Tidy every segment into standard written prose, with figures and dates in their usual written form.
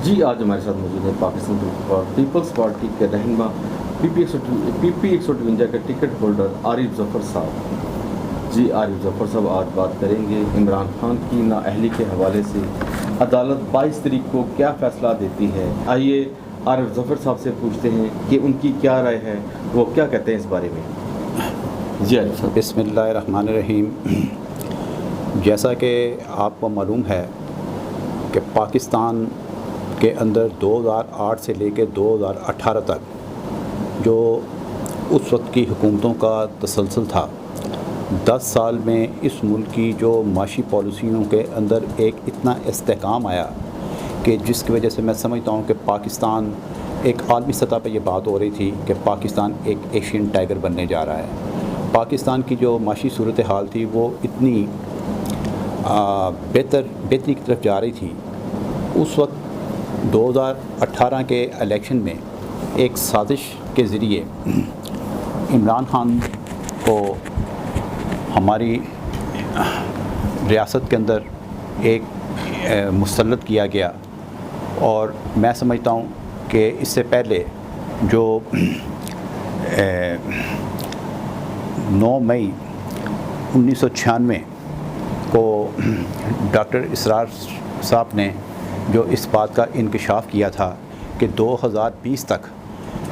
جی آج ہمارے ساتھ موجود ہے پاکستان پیپلز پارٹی کے رہنما پی پی 152 کے ٹکٹ ہولڈر عارف ظفر صاحب۔ جی عارف ظفر صاحب، آج بات کریں گے عمران خان کی نااہلی کے حوالے سے عدالت 22 تاریخ کو کیا فیصلہ دیتی ہے۔ آئیے عارف ظفر صاحب سے پوچھتے ہیں کہ ان کی کیا رائے ہے، وہ کیا کہتے ہیں اس بارے میں۔ جی عارف صاحب۔ بسم اللہ الرحمن الرحیم۔ جیسا کہ آپ کو معلوم ہے کہ پاکستان کے اندر 2008 سے لے کے 2018 تک جو اس وقت کی حکومتوں کا تسلسل تھا، 10 سال میں اس ملک کی جو معاشی پالیسیوں کے اندر ایک اتنا استحکام آیا کہ جس کی وجہ سے میں سمجھتا ہوں کہ پاکستان ایک عالمی سطح پہ یہ بات ہو رہی تھی کہ پاکستان ایک ایشین ٹائگر بننے جا رہا ہے۔ پاکستان کی جو معاشی صورتحال تھی وہ اتنی بہتری کی طرف جا رہی تھی۔ اس وقت 2018 کے الیکشن میں ایک سازش کے ذریعے عمران خان کو ہماری ریاست کے اندر ایک مسلط کیا گیا، اور میں سمجھتا ہوں کہ اس سے پہلے جو 9 مئی 1996 کو ڈاکٹر اسرار صاحب نے جو اس بات کا انکشاف کیا تھا کہ 2020 تک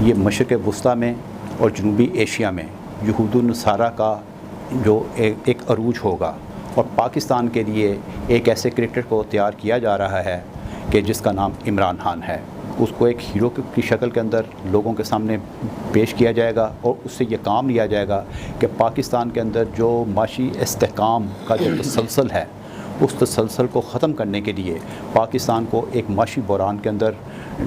یہ مشرق وسطیٰ میں اور جنوبی ایشیا میں یہود و نصارہ کا جو ایک عروج ہوگا، اور پاکستان کے لیے ایک ایسے کرکٹر کو تیار کیا جا رہا ہے کہ جس کا نام عمران خان ہے۔ اس کو ایک ہیرو کی شکل کے اندر لوگوں کے سامنے پیش کیا جائے گا، اور اس سے یہ کام لیا جائے گا کہ پاکستان کے اندر جو معاشی استحکام کا جو تسلسل ہے، اس تسلسل کو ختم کرنے کے لیے پاکستان کو ایک معاشی بحران کے اندر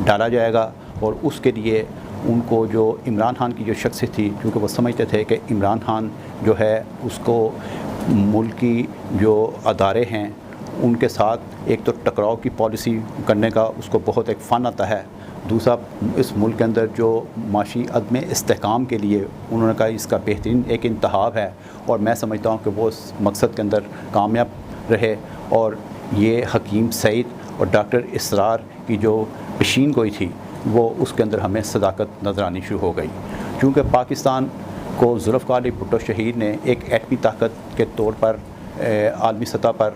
ڈالا جائے گا۔ اور اس کے لیے ان کو جو عمران خان کی جو شخصیت تھی، کیونکہ وہ سمجھتے تھے کہ عمران خان جو ہے اس کو ملک کی جو ادارے ہیں ان کے ساتھ ایک تو ٹکراؤ کی پالیسی کرنے کا اس کو بہت ایک فن آتا ہے، دوسرا اس ملک کے اندر جو معاشی عدم استحکام کے لیے انہوں نے کہا اس کا بہترین ایک انتخاب ہے، اور میں سمجھتا ہوں کہ وہ اس مقصد کے اندر کامیاب رہے۔ اور یہ حکیم سعید اور ڈاکٹر اسرار کی جو پیشین گوئی تھی وہ اس کے اندر ہمیں صداقت نظر آنی شروع ہو گئی، کیونکہ پاکستان کو ذوالفقار علی بھٹو شہید نے ایک ایٹمی طاقت کے طور پر عالمی سطح پر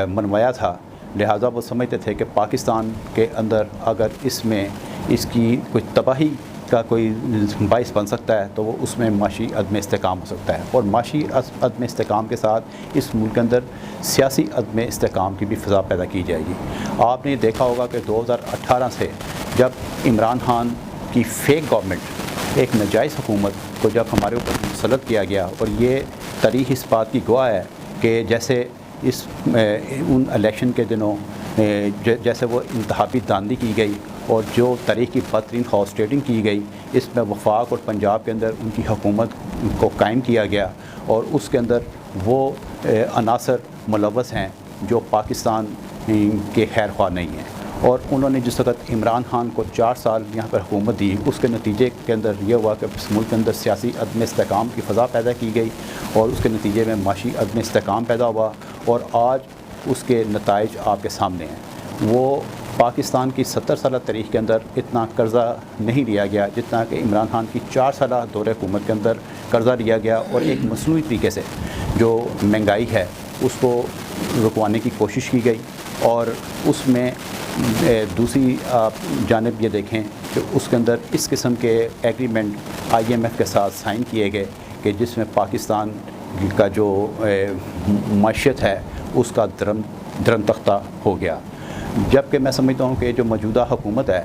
منوایا تھا، لہٰذا وہ سمجھتے تھے کہ پاکستان کے اندر اگر اس میں اس کی کوئی تباہی کا کوئی باعث بن سکتا ہے تو وہ اس میں معاشی عدم استحکام ہو سکتا ہے، اور معاشی عدم استحکام کے ساتھ اس ملک کے اندر سیاسی عدم استحکام کی بھی فضا پیدا کی جائے گی۔ آپ نے دیکھا ہوگا کہ 2018 سے جب عمران خان کی فیک گورنمنٹ، ایک ناجائز حکومت کو جب ہمارے اوپر مسلط کیا گیا، اور یہ تاریخ اس بات کی گواہ ہے کہ جیسے ان الیکشن کے دنوں جیسے وہ انتخابی داندی کی گئی اور جو تاریخ کی بدترین ہارس ٹریڈنگ کی گئی، اس میں وفاق اور پنجاب کے اندر ان کی حکومت کو قائم کیا گیا، اور اس کے اندر وہ عناصر ملوث ہیں جو پاکستان کے خیر خواہ نہیں ہیں۔ اور انہوں نے جس وقت عمران خان کو 4 سال یہاں پر حکومت دی، اس کے نتیجے کے اندر یہ ہوا کہ اس ملک کے اندر سیاسی عدم استحکام کی فضا پیدا کی گئی، اور اس کے نتیجے میں معاشی عدم استحکام پیدا ہوا، اور آج اس کے نتائج آپ کے سامنے ہیں۔ وہ پاکستان کی 70 سالہ تاریخ کے اندر اتنا قرضہ نہیں لیا گیا جتنا کہ عمران خان کی 4 سالہ دور حکومت کے اندر قرضہ لیا گیا، اور ایک مصنوعی طریقے سے جو مہنگائی ہے اس کو رکوانے کی کوشش کی گئی، اور اس میں دوسری جانب یہ دیکھیں کہ اس کے اندر اس قسم کے ایگریمنٹ IMF کے ساتھ سائن کیے گئے کہ جس میں پاکستان کا جو معیشت ہے اس کا درم تختہ ہو گیا، جبکہ میں سمجھتا ہوں کہ جو موجودہ حکومت ہے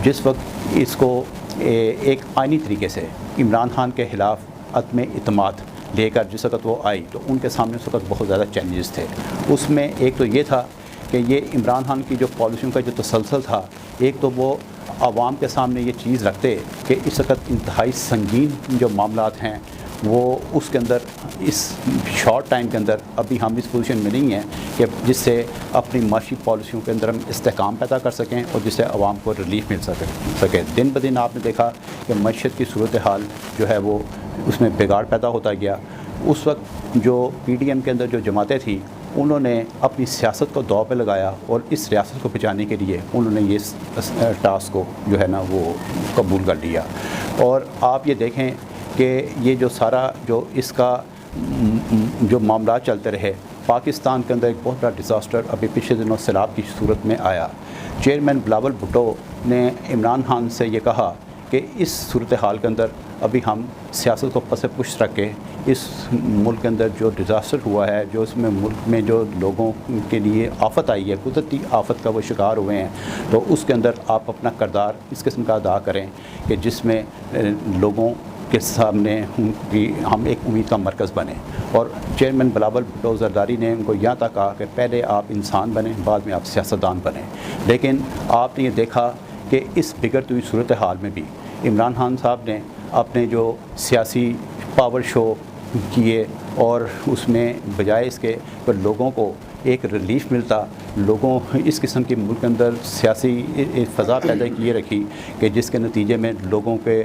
جس وقت اس کو ایک آئینی طریقے سے عمران خان کے خلاف عدم اعتماد لے کر جس وقت وہ آئی تو ان کے سامنے اس وقت بہت زیادہ چیلنجز تھے۔ اس میں ایک تو یہ تھا کہ یہ عمران خان کی جو پالیسیوں کا جو تسلسل تھا، ایک تو وہ عوام کے سامنے یہ چیز رکھتے کہ اس وقت انتہائی سنگین جو معاملات ہیں وہ اس کے اندر اس شارٹ ٹائم کے اندر ابھی ہم اس پوزیشن میں نہیں ہیں کہ جس سے اپنی معاشی پالیسیوں کے اندر ہم استحکام پیدا کر سکیں اور جس سے عوام کو ریلیف مل سکے۔ دن بدن آپ نے دیکھا کہ معیشت کی صورتحال جو ہے وہ اس میں بگاڑ پیدا ہوتا گیا۔ اس وقت جو PDM کے اندر جو جماعتیں تھیں انہوں نے اپنی سیاست کو داؤ پہ لگایا اور اس ریاست کو بچانے کے لیے انہوں نے یہ ٹاسک کو جو ہے نا وہ قبول کر لیا. اور آپ یہ دیکھیں کہ یہ جو سارا جو اس کا جو معاملات چلتے رہے, پاکستان کے اندر ایک بہت بڑا ڈیزاسٹر ابھی پچھلے دنوں سیلاب کی صورت میں آیا. چیئرمین بلاول بھٹو نے عمران خان سے یہ کہا کہ اس صورتحال کے اندر ابھی ہم سیاست کو پس پش رکھ کے اس ملک کے اندر جو ڈیزاسٹر ہوا ہے, جو اس میں ملک میں جو لوگوں کے لیے آفت آئی ہے, قدرتی آفت کا وہ شکار ہوئے ہیں, تو اس کے اندر آپ اپنا کردار اس قسم کا ادا کریں کہ جس میں لوگوں کے سامنے ہم ایک امید کا مرکز بنیں. اور چیئرمین بلاول بھٹو زرداری نے ان کو یہاں تک کہا کہ پہلے آپ انسان بنیں, بعد میں آپ سیاستدان بنیں. لیکن آپ نے یہ دیکھا کہ اس بگڑتی ہوئی صورتحال میں بھی عمران خان صاحب نے اپنے جو سیاسی پاور شو کیے اور اس میں بجائے اس کے پر لوگوں کو ایک ریلیف ملتا, لوگوں اس قسم کی ملک کے اندر سیاسی فضا پیدا کیے رکھی کہ جس کے نتیجے میں لوگوں کے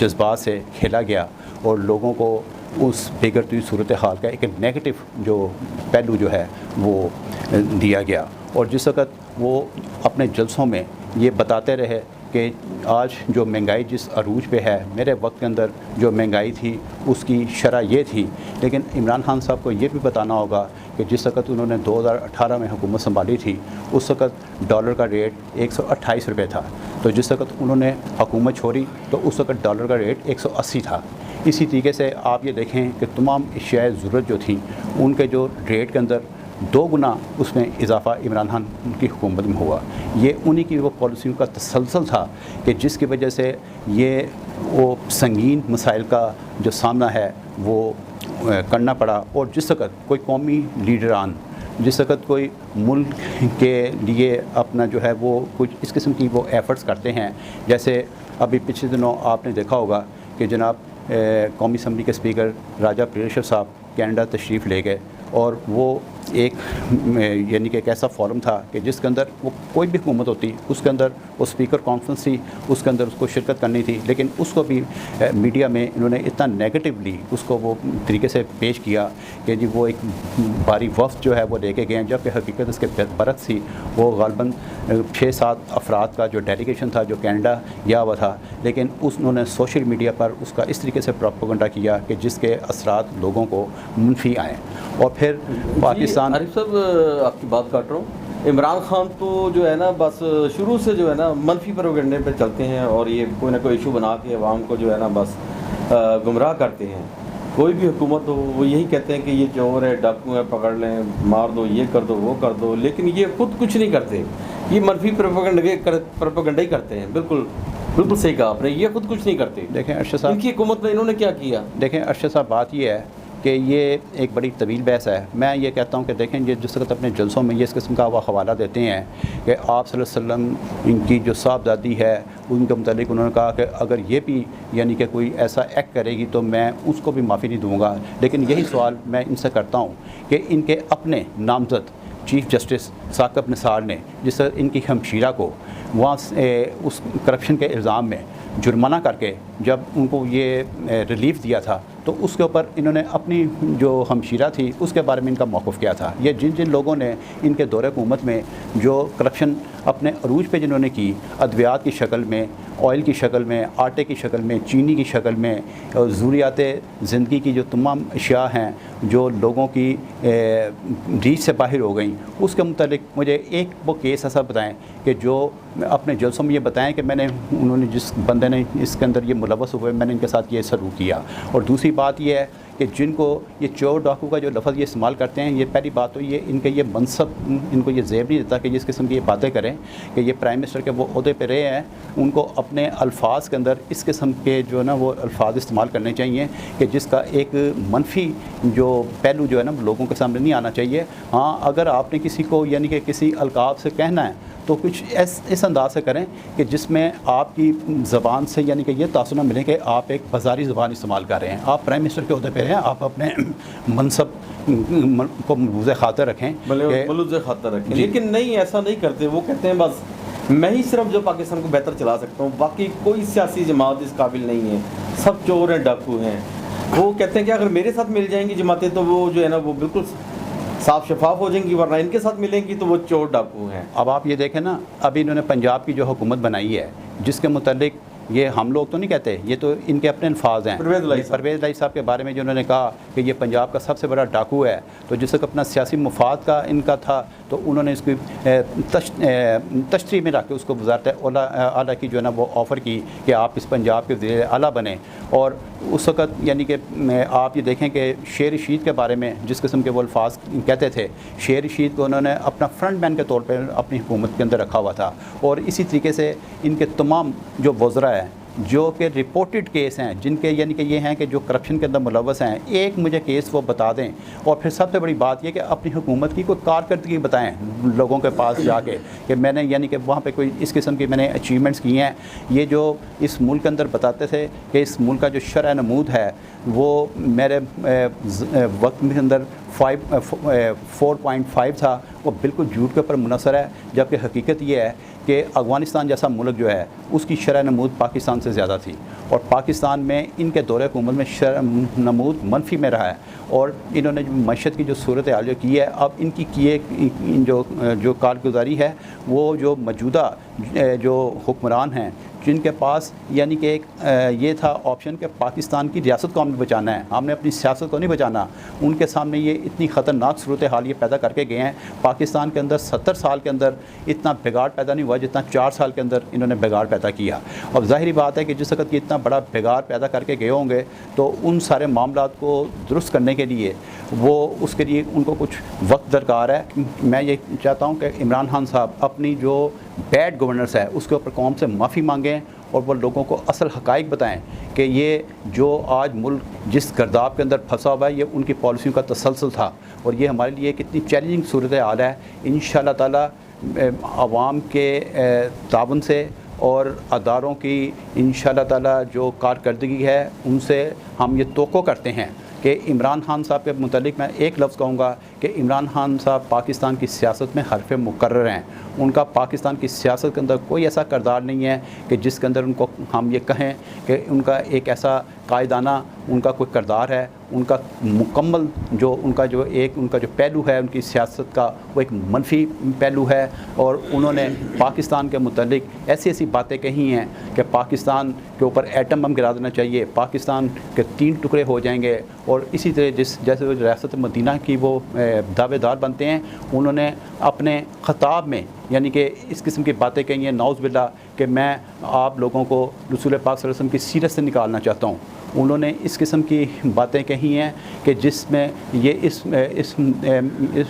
جذبات سے کھیلا گیا اور لوگوں کو اس بگڑتی ہوئی صورتحال کا ایک نیگیٹو جو پہلو جو ہے وہ دیا گیا. اور جس وقت وہ اپنے جلسوں میں یہ بتاتے رہے کہ آج جو مہنگائی جس عروج پہ ہے, میرے وقت کے اندر جو مہنگائی تھی اس کی شرح یہ تھی, لیکن عمران خان صاحب کو یہ بھی بتانا ہوگا کہ جس وقت انہوں نے 2018 میں حکومت سنبھالی تھی اس وقت ڈالر کا ریٹ 128 روپے تھا, تو جس وقت انہوں نے حکومت چھوڑی تو اس وقت ڈالر کا ریٹ 180 تھا. اسی طریقے سے آپ یہ دیکھیں کہ تمام اشیاء ضرورت جو تھیں ان کے جو ریٹ کے اندر 2 گنا اس میں اضافہ عمران خان کی حکومت میں ہوا. یہ انہی کی وہ پالیسیوں کا تسلسل تھا کہ جس کی وجہ سے یہ وہ سنگین مسائل کا جو سامنا ہے وہ کرنا پڑا. اور جس وقت کوئی قومی لیڈران, جس وقت کوئی ملک کے لیے اپنا جو ہے وہ کچھ اس قسم کی وہ ایفرٹس کرتے ہیں, جیسے ابھی پچھلے دنوں آپ نے دیکھا ہوگا کہ جناب قومی اسمبلی کے اسپیکر راجہ پریشر صاحب کینیڈا تشریف لے گئے, اور وہ ایک یعنی کہ ایک ایسا فورم تھا کہ جس کے اندر وہ کوئی بھی حکومت ہوتی اس کے اندر وہ اسپیکر کانفرنس تھی, اس کے اندر اس کو شرکت کرنی تھی, لیکن اس کو بھی میڈیا میں انہوں نے اتنا نیگیٹیولی اس کو وہ طریقے سے پیش کیا کہ جی وہ ایک بھاری وفد جو ہے وہ لے کے گئے ہیں, جبکہ حقیقت اس کے برعکس تھی. وہ غالباً 6-7 افراد کا جو ڈیلیگیشن تھا جو کینیڈا گیا ہوا تھا, لیکن انہوں نے سوشل میڈیا پر اس کا اس طریقے سے پروپیگنڈا کیا کہ جس کے اثرات لوگوں کو منفی آئیں. اور پھر پاکستان عارف صاحب آپ کی بات کاٹ رہا ہوں, عمران خان تو جو ہے نا بس شروع سے جو ہے نا منفی پروپیگنڈے پہ چلتے ہیں اور یہ کوئی نہ کوئی ایشو بنا کے عوام کو جو ہے نا بس گمراہ کرتے ہیں. کوئی بھی حکومت ہو وہ یہی کہتے ہیں کہ یہ چور ہے, ڈاکو ہے, پکڑ لیں, مار دو, یہ کر دو, وہ کر دو, لیکن یہ خود کچھ نہیں کرتے, یہ منفی پروپیگنڈا ہی کرتے ہیں. بالکل صحیح کہا آپ نے, یہ خود کچھ نہیں کرتے. دیکھیں ارشد صاحب, ان کی حکومت میں انہوں نے کیا کیا؟ دیکھیں ارشد صاحب, بات یہ ہے کہ یہ ایک بڑی طویل بحث ہے. میں یہ کہتا ہوں کہ دیکھیں یہ جس وقت اپنے جلسوں میں یہ اس قسم کا وہ حوالہ دیتے ہیں کہ آپ صلی اللہ علیہ وسلم ان کی جو صاحبزادی ہے ان کے متعلق انہوں نے کہا کہ اگر یہ بھی یعنی کہ کوئی ایسا ایکٹ کرے گی تو میں اس کو بھی معافی نہیں دوں گا. لیکن یہی سوال میں ان سے کرتا ہوں کہ ان کے اپنے نامزد چیف جسٹس ثاقب نثار نے جس طرح ان کی ہمشیرہ کو وہاں اس کرپشن کے الزام میں جرمانہ کر کے جب ان کو یہ ریلیف دیا تھا تو اس کے اوپر انہوں نے اپنی جو ہمشیرہ تھی اس کے بارے میں ان کا موقف کیا تھا. یہ جن لوگوں نے ان کے دور حکومت میں جو کرپشن اپنے عروج پہ جنہوں نے کی, ادویات کی شکل میں, آئل کی شکل میں, آٹے کی شکل میں, چینی کی شکل میں, ضروریات زندگی کی جو تمام اشیاء ہیں جو لوگوں کی ریچ سے باہر ہو گئیں, اس کے متعلق مجھے ایک وہ کیس ایسا بتائیں کہ جو اپنے جلسوں میں یہ بتائیں کہ انہوں نے جس بندے نے اس کے اندر یہ ملوث ہوئے میں نے ان کے ساتھ یہ سلوک کیا. اور دوسری بات یہ ہے کہ جن کو یہ چور ڈاکو کا جو لفظ یہ استعمال کرتے ہیں, یہ پہلی بات تو یہ ان کے یہ منصب ان کو یہ زیب نہیں دیتا کہ جس قسم کی یہ باتیں کریں کہ یہ پرائم منسٹر کے وہ عہدے پہ رہے ہیں. ان کو اپنے الفاظ کے اندر اس قسم کے جو ہے نا وہ الفاظ استعمال کرنے چاہیے کہ جس کا ایک منفی جو پہلو جو ہے نا لوگوں کے سامنے نہیں آنا چاہیے. ہاں اگر آپ نے کسی کو یعنی کہ کسی القاب سے کہنا ہے تو کچھ اس انداز سے کریں کہ جس میں آپ کی زبان سے یعنی کہ یہ تاثر نہ ملے کہ آپ ایک بازاری زبان استعمال کر رہے ہیں. آپ پرائم منسٹر کے عہدے پہ ہیں, آپ اپنے منصب کو ملوز خاطر رکھیں, ملوز خاطر رکھیں. لیکن نہیں, ایسا نہیں کرتے. وہ کہتے ہیں بس میں ہی صرف جو پاکستان کو بہتر چلا سکتا ہوں, باقی کوئی سیاسی جماعت اس قابل نہیں ہے, سب چور ہیں, ڈاکو ہیں. وہ کہتے ہیں کہ اگر میرے ساتھ مل جائیں گی جماعتیں تو وہ جو ہے نا وہ بالکل صاف شفاف ہو جائیں گی، ورنہ ان کے ساتھ ملیں گی تو وہ چور ڈاکو ہیں. اب آپ یہ دیکھیں نا، ابھی انہوں نے پنجاب کی جو حکومت بنائی ہے جس کے متعلق یہ ہم لوگ تو نہیں کہتے، یہ تو ان کے اپنے الفاظ ہیں. پرویز الہی صاحب کے بارے میں جو انہوں نے کہا کہ یہ پنجاب کا سب سے بڑا ڈاکو ہے، تو جس وقت اپنا سیاسی مفاد کا ان کا تھا تو انہوں نے اس کی تشریح میں رکھ کے اس کو وزارت اعلیٰ کی جو ہے نا وہ آفر کی کہ آپ اس پنجاب کے وزیر اعلیٰ بنیں. اور اس وقت یعنی کہ آپ یہ دیکھیں کہ شیر رشید کے بارے میں جس قسم کے وہ الفاظ کہتے تھے، شیر رشید کو انہوں نے اپنا فرنٹ مین کے طور پہ اپنی حکومت کے اندر رکھا ہوا تھا. اور اسی طریقے سے ان کے تمام جو وزراء ہیں جو کہ رپورٹڈ کیس ہیں، جن کے یعنی کہ یہ ہیں کہ جو کرپشن کے اندر ملوث ہیں، ایک مجھے کیس وہ بتا دیں. اور پھر سب سے بڑی بات یہ کہ اپنی حکومت کی کوئی کارکردگی بتائیں لوگوں کے پاس جا کے کہ میں نے یعنی کہ وہاں پہ کوئی اس قسم کی میں نے اچیومنٹس کی ہیں. یہ جو اس ملک کے اندر بتاتے تھے کہ اس ملک کا جو شرح نمود ہے وہ میرے وقت کے اندر 4.5 تھا، وہ بالکل جھوٹ کے اوپر منحصر ہے. جبکہ حقیقت یہ ہے کہ افغانستان جیسا ملک جو ہے اس کی شرح نمود پاکستان سے زیادہ تھی، اور پاکستان میں ان کے دور حکومت میں شرح نمود منفی میں رہا ہے. اور انہوں نے معیشت کی جو صورت حال جو کی ہے، اب ان کی جو کارگزاری ہے وہ جو موجودہ جو حکمران ہیں جن کے پاس یعنی کہ ایک یہ تھا آپشن کہ پاکستان کی ریاست کو ہم نے بچانا ہے، ہم نے اپنی سیاست کو نہیں بچانا، ان کے سامنے یہ اتنی خطرناک صورتحال یہ پیدا کر کے گئے ہیں. پاکستان کے اندر 70 سال کے اندر اتنا بگاڑ پیدا نہیں ہوا جتنا 4 سال کے اندر انہوں نے بگاڑ پیدا کیا. اب ظاہری بات ہے کہ جس وقت یہ اتنا بڑا بگاڑ پیدا کر کے گئے ہوں گے تو ان سارے معاملات کو درست کرنے کے لیے وہ اس کے لیے ان کو کچھ وقت درکار ہے. میں یہ چاہتا ہوں کہ عمران خان صاحب اپنی جو بیڈ گورننس ہے اس کے اوپر قوم سے معافی مانگیں اور وہ لوگوں کو اصل حقائق بتائیں کہ یہ جو آج ملک جس گرداب کے اندر پھنسا ہوا ہے یہ ان کی پالیسیوں کا تسلسل تھا، اور یہ ہمارے لیے ایک اتنی چیلنجنگ صورت حال ہے. انشاءاللہ تعالیٰ عوام کے تعاون سے اور اداروں کی انشاءاللہ تعالیٰ جو کارکردگی ہے ان سے ہم یہ توقع کرتے ہیں کہ عمران خان صاحب کے متعلق میں ایک لفظ کہوں گا کہ عمران خان صاحب پاکستان کی سیاست میں حرف مقرر ہیں. ان کا پاکستان کی سیاست کے اندر کوئی ایسا کردار نہیں ہے کہ جس کے اندر ان کو ہم یہ کہیں کہ ان کا ایک ایسا قائدانہ ان کا کوئی کردار ہے. ان کا مکمل جو ان کا جو پہلو ہے ان کی سیاست کا وہ ایک منفی پہلو ہے. اور انہوں نے پاکستان کے متعلق ایسی ایسی باتیں کہی ہیں کہ پاکستان کے اوپر ایٹم بم گرا دینا چاہیے، پاکستان کے 3 ٹکڑے ہو جائیں گے. اور اسی طرح جیسے وہ ریاست مدینہ کی وہ دعوے دار بنتے ہیں، انہوں نے اپنے خطاب میں یعنی کہ اس قسم کی باتیں کہی ہیں نعوذ باللہ کہ میں آپ لوگوں کو رسول پاک صلی اللہ علیہ وسلم کی سیرت سے نکالنا چاہتا ہوں. انہوں نے اس قسم کی باتیں کہی ہیں کہ جس میں یہ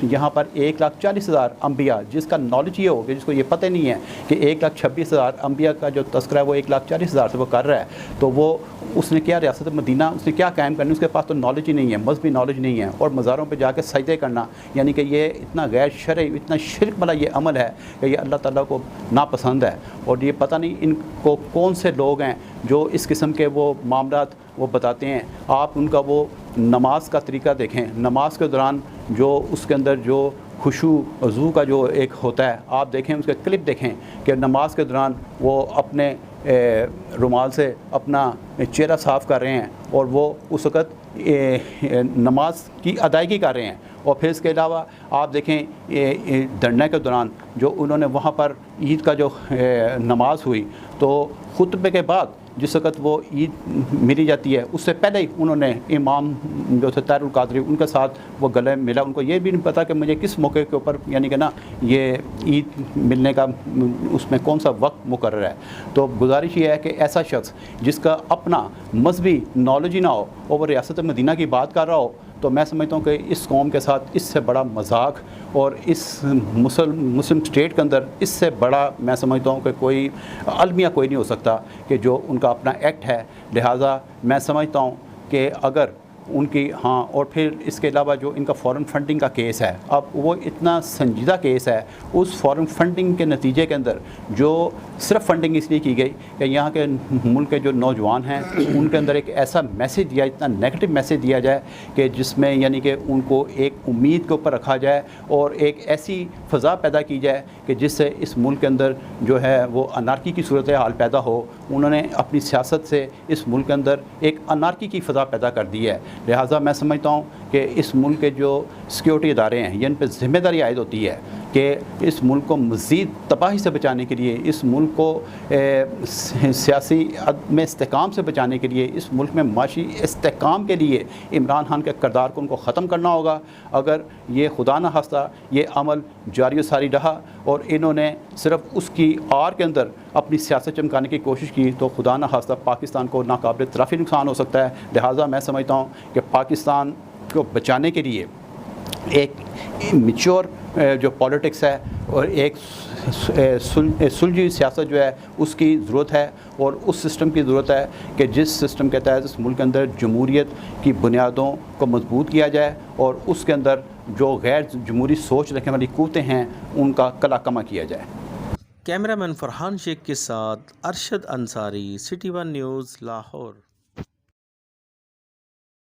یہاں پر 1,40,000 انبیاء جس کا نالج یہ ہو کہ جس کو یہ پتہ نہیں ہے کہ 1,26,000 انبیاء کا جو تذکرہ ہے وہ 1,40,000 سے وہ کر رہا ہے، تو وہ اس نے کیا ریاست مدینہ اس نے کیا قائم کرنی، اس کے پاس تو نالج ہی نہیں ہے، مذہبی نالج نہیں ہے. اور مزاروں پہ جا کے سجدے کرنا یعنی کہ یہ اتنا غیر شرعی اتنا شرک والا یہ عمل ہے کہ یہ اللہ تعالیٰ کو ناپسند ہے. اور یہ پتہ نہیں ان کو کون سے لوگ ہیں جو اس قسم کے وہ معاملات وہ بتاتے ہیں. آپ ان کا وہ نماز کا طریقہ دیکھیں، نماز کے دوران جو اس کے اندر جو خشوع وضو کا جو ایک ہوتا ہے آپ دیکھیں، اس کا کلپ دیکھیں کہ نماز کے دوران وہ اپنے رومال سے اپنا چہرہ صاف کر رہے ہیں اور وہ اس وقت نماز کی ادائیگی کر رہے ہیں. اور پھر اس کے علاوہ آپ دیکھیں دھرنے کے دوران جو انہوں نے وہاں پر عید کا جو نماز ہوئی تو خطبے کے بعد جس وقت وہ عید ملی جاتی ہے اس سے پہلے ہی انہوں نے امام جو تھے طاہر القادری ان کے ساتھ وہ گلے ملا. ان کو یہ بھی نہیں پتا کہ مجھے کس موقع کے اوپر یعنی کہ نا یہ عید ملنے کا اس میں کون سا وقت مقرر ہے. تو گزارش یہ ہے کہ ایسا شخص جس کا اپنا مذہبی نالج ہی نہ ہو اور وہ ریاست مدینہ کی بات کر رہا ہو تو میں سمجھتا ہوں کہ اس قوم کے ساتھ اس سے بڑا مذاق اور اس مسلم اسٹیٹ کے اندر اس سے بڑا میں سمجھتا ہوں کہ کوئی المیہ کوئی نہیں ہو سکتا کہ جو ان کا اپنا ایکٹ ہے. لہٰذا میں سمجھتا ہوں کہ اگر ان کی اور پھر اس کے علاوہ جو ان کا فورن فنڈنگ کا کیس ہے اب وہ اتنا سنجیدہ کیس ہے. اس فورن فنڈنگ کے نتیجے کے اندر جو صرف فنڈنگ اس لیے کی گئی کہ یہاں کے ملک کے جو نوجوان ہیں ان کے اندر ایک ایسا میسیج دیا اتنا نیگیٹو میسیج دیا جائے کہ جس میں یعنی کہ ان کو ایک امید کے اوپر رکھا جائے اور ایک ایسی فضا پیدا کی جائے کہ جس سے اس ملک کے اندر جو ہے وہ انارکی کی صورتحال پیدا ہو. انہوں نے اپنی سیاست سے اس ملک کے اندر ایک انارکی کی فضا پیدا کر دی ہے. لہٰذا میں سمجھتا ہوں کہ اس ملک کے جو سیکیورٹی ادارے ہیں ان پہ ذمہ داری عائد ہوتی ہے کہ اس ملک کو مزید تباہی سے بچانے کے لیے، اس ملک کو سیاسی عدم استحکام سے بچانے کے لیے، اس ملک میں معاشی استحکام کے لیے عمران خان کے کردار کو ان کو ختم کرنا ہوگا۔ اگر یہ خدا نہ خواستہ یہ عمل جاری و ساری رہا اور انہوں نے صرف اس کی آڑ کے اندر اپنی سیاست چمکانے کی کوشش کی تو خدا نہ خواستہ پاکستان کو ناقابل تلافی نقصان ہو سکتا ہے۔ لہٰذا میں سمجھتا ہوں کہ پاکستان کو بچانے کے لیے ایک میچور جو پولیٹکس ہے اور ایک سلجھی سیاست جو ہے اس کی ضرورت ہے، اور اس سسٹم کی ضرورت ہے کہ جس سسٹم کے تحت اس ملک کے اندر جمہوریت کی بنیادوں کو مضبوط کیا جائے اور اس کے اندر جو غیر جمہوری سوچ رکھنے والی قوتیں ہیں ان کا کلا کما کیا جائے۔ کیمرہ مین فرحان شیخ کے ساتھ Arshad Ansari, city one news, Lahore.